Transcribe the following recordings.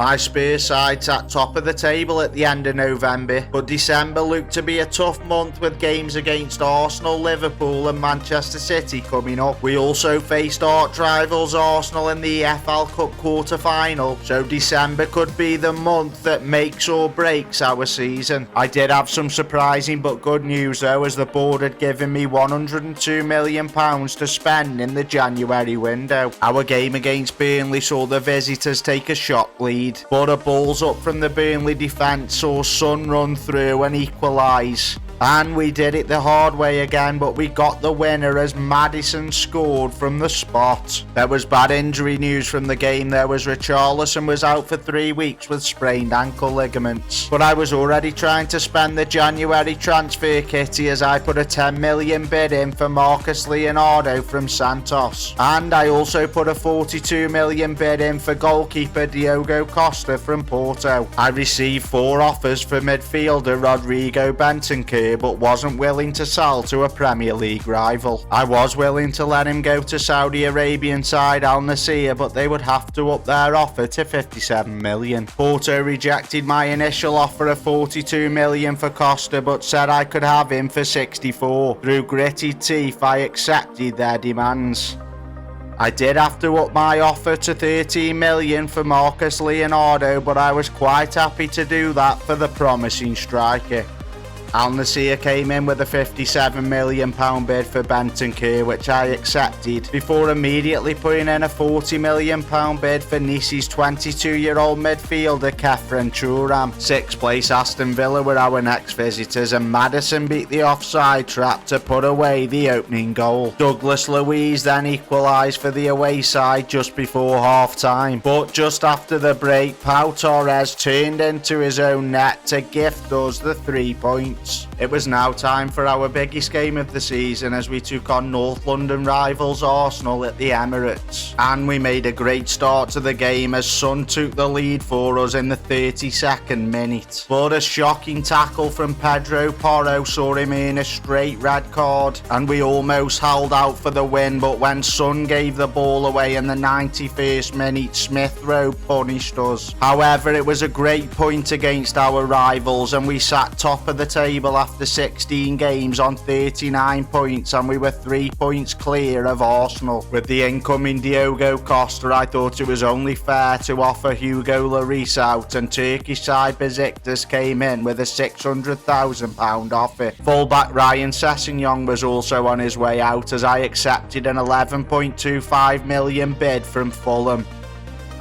My Spurs side sat top of the table at the end of November, but December looked to be a tough month with games against Arsenal, Liverpool and Manchester City coming up. We also faced arch rivals Arsenal in the EFL Cup quarter-final, so December could be the month that makes or breaks our season. I did have some surprising but good news though, as the board had given me £102 million to spend in the January window. Our game against Burnley saw the visitors take a shock lead, but a balls up from the Burnley defence saw Son run through and equalise. And we did it the hard way again, but we got the winner as Maddison scored from the spot. There was bad injury news from the game though, as Richarlison was out for 3 weeks with sprained ankle ligaments. But I was already trying to spend the January transfer kitty as I put a 10 million bid in for Marcus Leonardo from Santos. And I also put a 42 million bid in for goalkeeper Diogo Costa from Porto. I received 4 offers for midfielder Rodrigo Bentancur, but wasn't willing to sell to a Premier League rival. I was willing to let him go to Saudi Arabian side Al Nassr, but they would have to up their offer to 57 million. Porto rejected my initial offer of 42 million for Costa, but said I could have him for 64. Through gritted teeth, I accepted their demands. I did have to up my offer to 13 million for Marcus Leonardo, but I was quite happy to do that for the promising striker. Al Nassr came in with a £57 million bid for Bentancur, which I accepted, before immediately putting in a £40 million bid for Nice's 22-year-old midfielder Kefren Turam. 6th place Aston Villa were our next visitors, and Maddison beat the offside trap to put away the opening goal. Douglas Luiz then equalised for the away side just before half-time, but just after the break, Pau Torres turned into his own net to gift us the 3 points. It was now time for our biggest game of the season, as we took on North London rivals Arsenal at the Emirates. And we made a great start to the game as Son took the lead for us in the 32nd minute. But a shocking tackle from Pedro Porro saw him earn a straight red card, and we almost held out for the win, but when Son gave the ball away in the 91st minute, Smith Rowe punished us. However, it was a great point against our rivals, and we sat top of the table after 16 games on 39 points, and we were 3 points clear of Arsenal. With the incoming Diogo Costa, I thought it was only fair to offer Hugo Lloris out, and Turkish side Besiktas came in with a £600,000 offer. Fullback Ryan Sessegnon was also on his way out, as I accepted an £11.25 million bid from Fulham.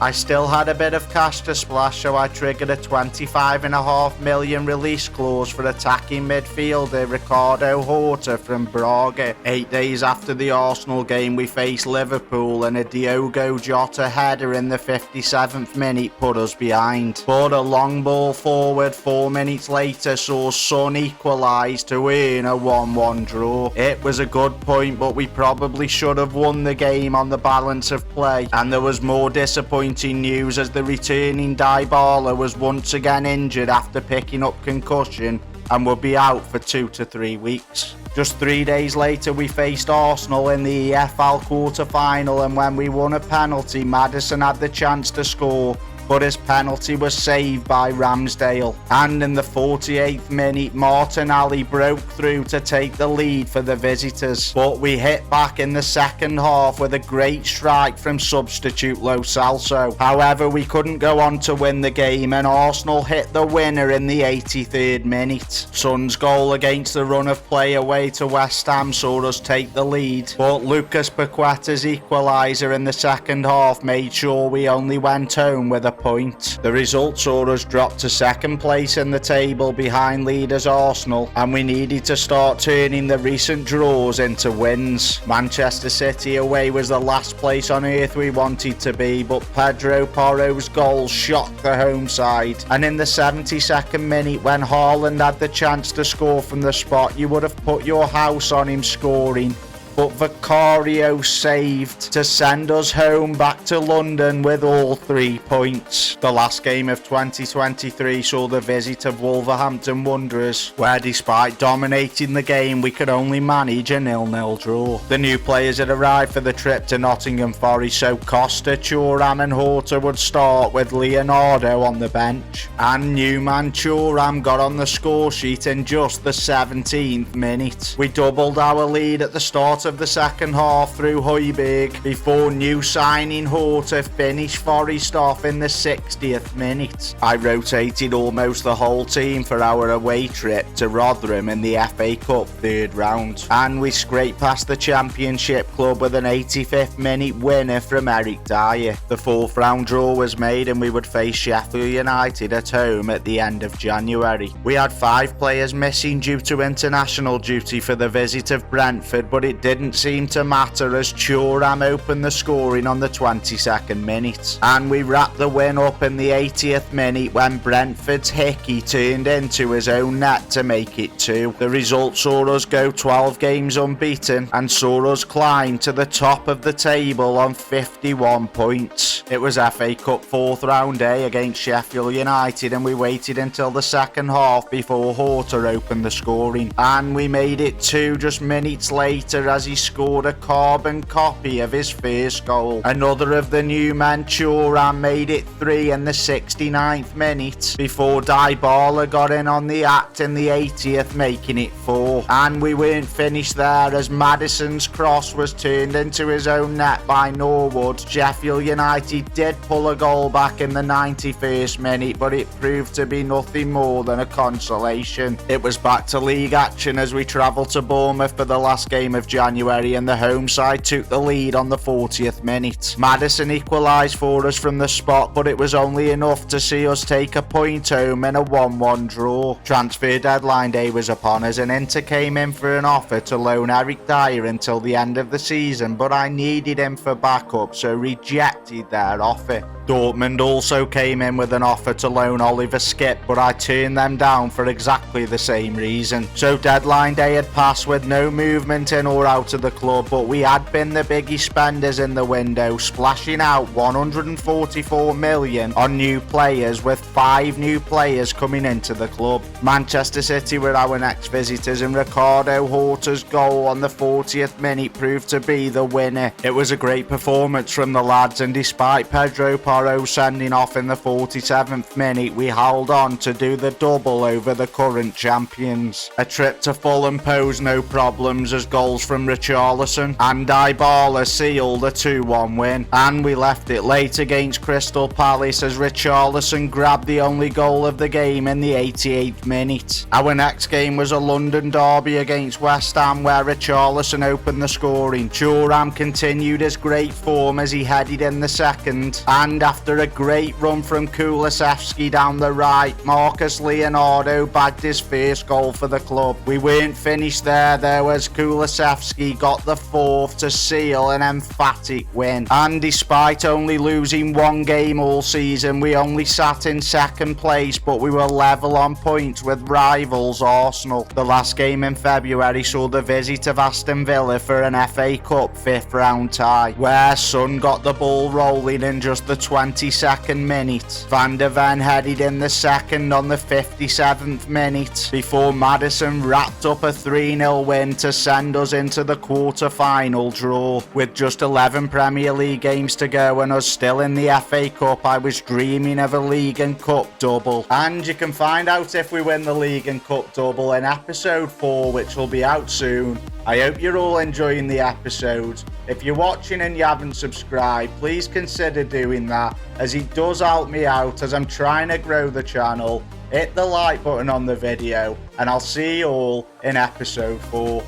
I still had a bit of cash to splash, so I triggered a £25.5 million release clause for attacking midfielder Ricardo Horta from Braga. 8 days after the Arsenal game, we faced Liverpool, and a Diogo Jota header in the 57th minute put us behind. But a long ball forward 4 minutes later saw Son equalise to earn a 1-1 draw. It was a good point, but we probably should have won the game on the balance of play, and there was more disappointing news as the returning Dybala was once again injured after picking up concussion and would be out for 2 to 3 weeks. Just 3 days later, we faced Arsenal in the EFL quarter-final, and when we won a penalty, Maddison had the chance to score, but his penalty was saved by Ramsdale. And in the 48th minute, Martinelli broke through to take the lead for the visitors. But we hit back in the second half with a great strike from substitute Lo Celso. However, we couldn't go on to win the game, and Arsenal hit the winner in the 83rd minute. Son's goal against the run of play away to West Ham saw us take the lead, but Lucas Paqueta's equaliser in the second half made sure we only went home with a point. The result saw us drop to second place in the table behind leaders Arsenal, and we needed to start turning the recent draws into wins. Manchester City away was the last place on earth we wanted to be, but Pedro Porro's goal shocked the home side, and in the 72nd minute, when Haaland had the chance to score from the spot, you would have put your house on him scoring. but Vicario saved to send us home back to London with all 3 points. The last game of 2023 saw the visit of Wolverhampton Wanderers, where despite dominating the game, we could only manage a 0-0 draw. The new players had arrived for the trip to Nottingham Forest, so Costa, Thuram and Horta would start with Leonardo on the bench. And new man Thuram got on the score sheet in just the 17th minute. We doubled our lead at the start of the second half through Højbjerg before new signing Horta finished Forest off in the 60th minute. I rotated almost the whole team for our away trip to Rotherham in the FA Cup third round, and we scraped past the Championship club with an 85th minute winner from Eric Dyer. The fourth round draw was made and we would face Sheffield United at home at the end of January. We had 5 players missing due to international duty for the visit of Brentford, but it didn't seem to matter as Thuram opened the scoring on the 22nd minute, and we wrapped the win up in the 80th minute when Brentford's Hickey turned into his own net to make it 2. The result saw us go 12 games unbeaten and saw us climb to the top of the table on 51 points. It was FA Cup 4th round day against Sheffield United, and we waited until the second half before Horta opened the scoring, and we made it 2 just minutes later as he scored a carbon copy of his first goal. Another of the new men, Thuram, made it 3 in the 69th minute before Dybala got in on the act in the 80th, making it 4. And we weren't finished there as Maddison's cross was turned into his own net by Norwood. Sheffield United did pull a goal back in the 91st minute, but it proved to be nothing more than a consolation. It was back to league action as we travelled to Bournemouth for the last game of January, and the home side took the lead on the 40th minute. Maddison equalised for us from the spot, but it was only enough to see us take a point home in a 1-1 draw. Transfer deadline day was upon us, and Inter came in for an offer to loan Eric Dyer until the end of the season, but I needed him for backup, so rejected their offer. Dortmund also came in with an offer to loan Oliver Skip, but I turned them down for exactly the same reason. So deadline day had passed with no movement in or out of the club, but we had been the biggest spenders in the window, splashing out 144 million on new players, with 5 new players coming into the club. Manchester City were our next visitors, and Ricardo Horta's goal on the 40th minute proved to be the winner. It was a great performance from the lads, and despite Pedro Porro sending off in the 47th minute, we held on to do the double over the current champions. A trip to Fulham posed no problems as goals from Richarlison and Dybala sealed a 2-1 win, and we left it late against Crystal Palace as Richarlison grabbed the only goal of the game in the 88th minute. Our next game was a London derby against West Ham, where Richarlison opened the scoring. Thuram continued his great form as he headed in the second, and after a great run from Kulusevski down the right, Marcus Leonardo bagged his first goal for the club. We weren't finished there though, as Kulusevski got the 4th to seal an emphatic win. And despite only losing 1 game all season, we only sat in second place, but we were level on points with rivals Arsenal. The last game in February saw the visit of Aston Villa for an FA Cup 5th round tie, where Son got the ball rolling in just the 22nd minute. Van der Ven headed in the second on the 57th minute before Maddison wrapped up a 3-0 win to send us into the quarter-final draw. With just 11 Premier League games to go and us still in the FA Cup, I was dreaming of a League and Cup double. And you can find out if we win the League and Cup double in episode 4, which will be out soon. I hope you're all enjoying the episode. If you're watching and you haven't subscribed, please consider doing that, as it does help me out as I'm trying to grow the channel. Hit the like button on the video, and I'll see you all in episode 4.